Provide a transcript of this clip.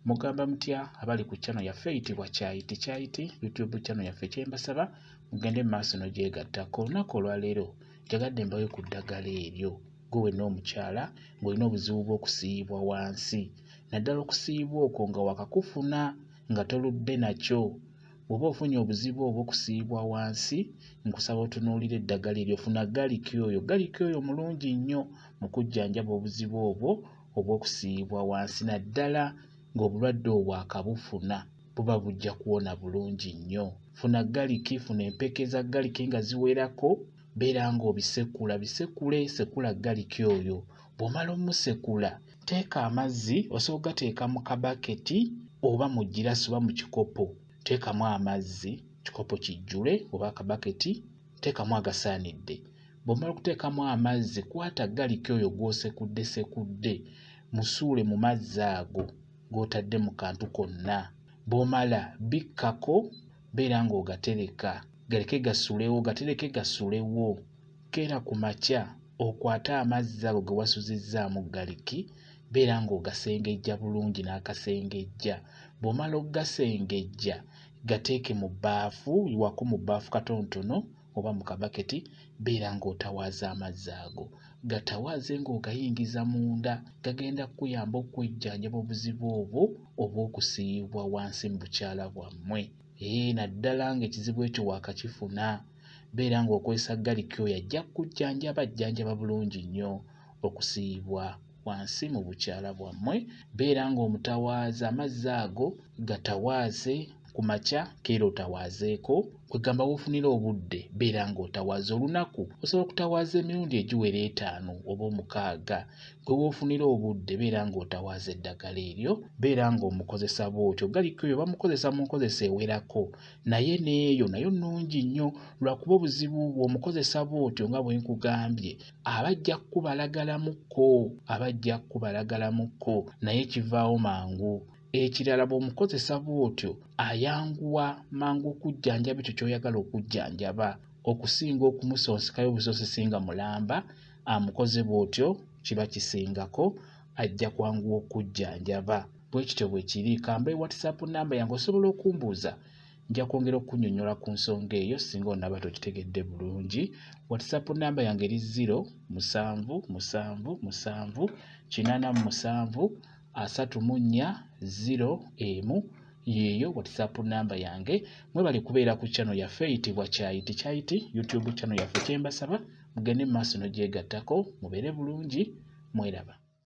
mugamba mutya abali ku channel yaffe eyitibwa Kyayiti YouTube channel yaffe kyembasaba mugende mu maaso n'ogyegattako. Olunaku olwaleero njagadde mbawe ku ddagala eryo gwe n'omukyala ng'olina obuzibu bw'okusiibwa wansi, naddala okusiibwa okwo nga wakakufuna nga toludde nakyo. Bw'oba ofunye obuzibu obw'okusiibwa wansi, nkusaba otunuulire eddagala eryo, funa galiki oyo. Galiki oyo mulungi nnyo mu kujjanjaba obuzibu obwo obw'okusiibwa wansi, naddala ng'obulwadde obwo akabufuna buba bujja kuwona bulungi nnyo. Funa galiki, funa empeke za galiki nga ziwerako, beera ng'obisekula, sekula galiki oyo. Bw'omala omusekula, teeka amazzi, osobola gateeka mu kabaketi oba mu girasi oba mu kikopo. Teekamu amazzi, kikopo kijjule oba akabaketi, teekamu agasaanidde. Bw'omala okuteekamu amazzi, kwata galiki oyo gw'osekudde, musuule mu mazzi ago g'otadde mu kantu konna. Bw'omala bikkako, beera ng'ogatereka, galeke gasulewo, gatereke gasulewo. Keera ku makya okwate amazzi ago ge wasuzizzaamu galiki, beera ng'ogasengejja bulungi n'akasengejja. Bw'omala ogasengejja, gateeke mu bbaafu, yiwako mu bbaafu katonotono oba mu kabaketi, beera ng'otawaaza amazzi ago. Gatawaaze ng'ogayingiza munda, gagenda kukuyamba okwejjanjaba obuzibu obwo obw'okusiibwa wansi mu bukyala bwammwe. Naddala ng'ekizibu ekyo waakakifuna, beera ng'okozesa galiki oyo ajja kujjanjaba bulungi nnyo okusiibwa wansi mu bukyala bwammwe. Beera ng'omutawaaza, amazzi ago gatawaaze ku makya, keera otawaazeeko. Kwegamba w'ofunira obudde, beera ng'otawaaza. Olunaku osobola okutawaaza emirundi egiwera 5 oba 6. Gwe w'ofunira obudde, beera ng'otawaaza eddagala eryo, beera ng'omukozesa bw'otyo. Galiki oyo bamukozesa mu nkozesa ewerako, naye n'eyo nayo nnungi nnyo, lwakuba obuzibu bw'omukozesa bw'otyo nga bwe nkugambye, abajja kubalagalamukko, naye kivaawo mangu. Ekirala bw'omukozesa bw'otyo ayanguwa mangu okujjanjaba ekyo ky'oyagala okujjanjaba okusinga okumusonsekayo obusosisi nga mulamba. Amukoze bw'otyo kiba kisingako, ajja kwanguwa okujjanjaba. Bwe kityo bwe kiri. Kamba WhatsApp namba yange osobola okumbuuza, nja kwongera okunyonnyola ku nsonga eyo singa onaba tokitegedde bulungi. WhatsApp namba yange eri 0777873401 yeeyo WhatsApp namba yange. Mwebale kubeera ku channel yaffe eyitibwa Kyayiti YouTube channel yaffe kyembasaba mugende mu maaso n'ogyegattako, mubeere bulungi, mweraba.